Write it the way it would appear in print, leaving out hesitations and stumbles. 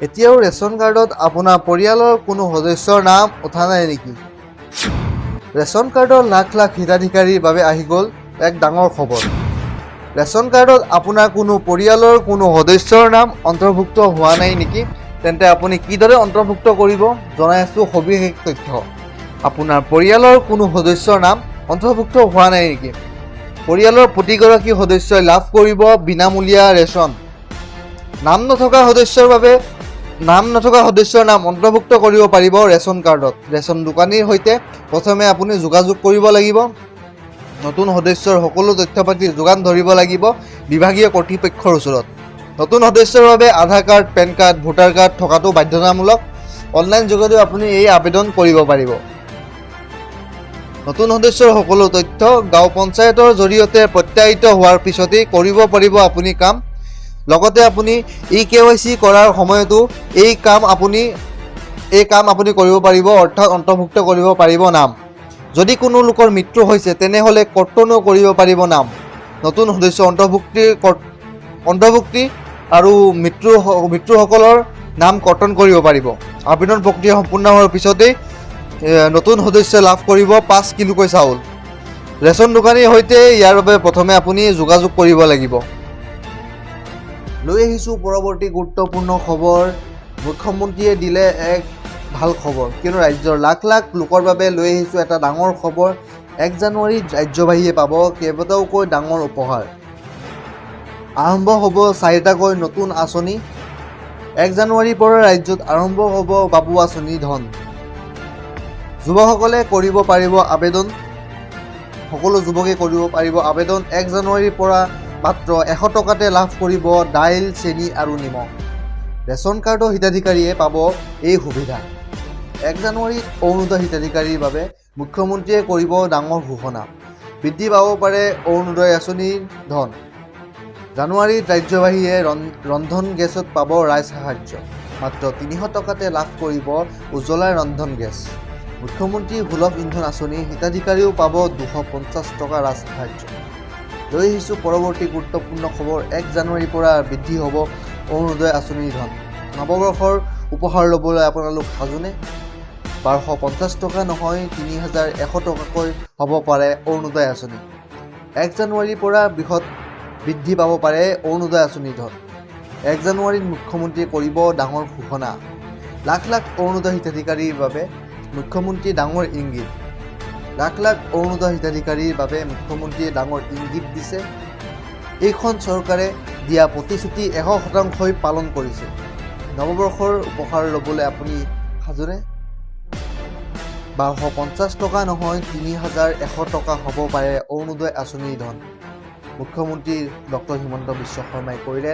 এতিয়াও ৰেচন কাৰ্ডত আপোনাৰ পৰিয়ালৰ কোনো সদস্যৰ নাম উঠা নাই নেকি? ৰেচন কাৰ্ডৰ লাখ লাখ হিতাধিকাৰীৰ বাবে আহি গ'ল এক ডাঙৰ খবৰ। ৰেচন কাৰ্ডত আপোনাৰ কোনো পৰিয়ালৰ কোনো সদস্যৰ নাম অন্তৰ্ভুক্ত হোৱা নাই নেকি? তেন্তে আপুনি কিদৰে অন্তৰ্ভুক্ত কৰিব জনাই আছোঁ সবিশেষ তথ্য। আপোনাৰ পৰিয়ালৰ কোনো সদস্যৰ নাম অন্তৰ্ভুক্ত হোৱা নাই নেকি? পৰিয়ালৰ প্ৰতিগৰাকী সদস্যই লাভ কৰিব বিনামূলীয়া ৰেচন। নাম নথকা সদস্যৰ নাম অন্তৰ্ভুক্ত কৰিব পাৰিব ৰেচন কাৰ্ডত। ৰেচন দোকানীৰ সৈতে প্ৰথমে আপুনি যোগাযোগ কৰিব লাগিব। নতুন সদস্যৰ সকলো তথ্য পাতি যোগান ধৰিব লাগিব বিভাগীয় কৰ্তৃপক্ষৰ ওচৰত। নতুন সদস্যৰ বাবে Aadhaar card, PAN card, voter card থকাটো বাধ্যতামূলক। অনলাইন যোগেদিও আপুনি এই আবেদন কৰিব পাৰিব। নতুন সদস্যৰ সকলো তথ্য গাঁও পঞ্চায়তৰ জৰিয়তে প্ৰত্যায়িত হোৱাৰ পিছতেই কৰিব পাৰিব আপুনি কাম। লগতে আপুনি eKYC কৰাৰ সময়তো এই কাম আপুনি কৰিব পাৰিব, অৰ্থাৎ অন্তৰ্ভুক্ত কৰিব পাৰিব নাম। যদি কোনো লোকৰ মৃত্যু হৈছে তেনেহ'লে কৰ্তনো কৰিব পাৰিব নাম। নতুন সদস্য অন্তৰ্ভুক্তি আৰু মৃত্যুসকলৰ নাম কৰ্তন কৰিব পাৰিব। আবেদন প্ৰক্ৰিয়া সম্পূৰ্ণ হোৱাৰ পিছতেই নতুন সদস্য লাভ কৰিব 5 কিলোকৈ চাউল। ৰেচন দোকানীৰ সৈতে ইয়াৰ বাবে প্ৰথমে আপুনি যোগাযোগ কৰিব লাগিব। লৈ আহিছোঁ পৰৱৰ্তী গুৰুত্বপূৰ্ণ খবৰ। মুখ্যমন্ত্ৰীয়ে দিলে এক ভাল খবৰ, কিয়নো ৰাজ্যৰ লাখ লাখ লোকৰ বাবে লৈ আহিছোঁ এটা ডাঙৰ খবৰ। 1 জানুৱাৰীত ৰাজ্যবাসীয়ে পাব কেইবাটাওকৈ ডাঙৰ উপহাৰ। আৰম্ভ হ'ব 4টাকৈ নতুন আঁচনি। 1 জানুৱাৰীৰ পৰা ৰাজ্যত আৰম্ভ হ'ব বাবু আঁচনি ধন। যুৱকসকলে কৰিব পাৰিব আবেদন। সকলো যুৱকে কৰিব পাৰিব আবেদন। 1 জানুৱাৰীৰ পৰা মাত্ৰ 100 টকাতে লাভ কৰিব দাইল, চেনি আৰু নিমখ। ৰেচন কাৰ্ডৰ হিতাধিকাৰীয়ে পাব এই সুবিধা। 1 জানুৱাৰীত অৰুণোদয় হিতাধিকাৰীৰ বাবে মুখ্যমন্ত্ৰীয়ে কৰিব ডাঙৰ ঘোষণা। বৃদ্ধি পাব পাৰে অৰুণোদয় আঁচনিৰ ধন। জানুৱাৰীত ৰাজ্যবাসীয়ে ৰন্ধন গেছত পাব ৰাইজ সাহায্য। মাত্ৰ 300 টকাতে লাভ কৰিব উজ্জ্বলা ৰন্ধন গেছ। মুখ্যমন্ত্ৰী সুলভ ইন্ধন আঁচনিৰ হিতাধিকাৰীও পাব 250 টকা ৰাজ সাহায্য। লৈ আহিছোঁ পৰৱৰ্তী গুৰুত্বপূৰ্ণ খবৰ। 1 জানুৱাৰীৰ পৰা বৃদ্ধি হ'ব অৰুণোদয় আঁচনিৰ ধন। নৱবৰ্ষৰ উপহাৰ ল'বলৈ আপোনালোক সাজুনে? 1250 টকা নহয় 3100 টকাকৈ হ'ব পাৰে অৰুণোদয় আঁচনি। 1 জানুৱাৰীৰ পৰা বৃদ্ধি পাব পাৰে অৰুণোদয় আঁচনিৰ ধন। 1 জানুৱাৰীত মুখ্যমন্ত্ৰীয়ে কৰিব ডাঙৰ ঘোষণা। লাখ লাখ অৰুণোদয় হিতাধিকাৰীৰ বাবে মুখ্যমন্ত্ৰীয়ে ডাঙৰ ইংগিত। লাখ লাখ অৰুণোদয় হিতাধিকাৰীৰ বাবে মুখ্যমন্ত্ৰীয়ে ডাঙৰ ইংগিত দিছে। এইখন চৰকাৰে দিয়া প্ৰতিশ্ৰুতি 100% পালন কৰিছে। নৱবৰ্ষৰ উপহাৰ ল'বলৈ আপুনি সাজুনে? 1250 টকা নহয় 3100 টকা হ'ব পাৰে অৰুণোদয় আঁচনিৰ ধন। মুখ্যমন্ত্ৰী ডক্টৰ হিমন্ত বিশ্ব শৰ্মাই কৰিলে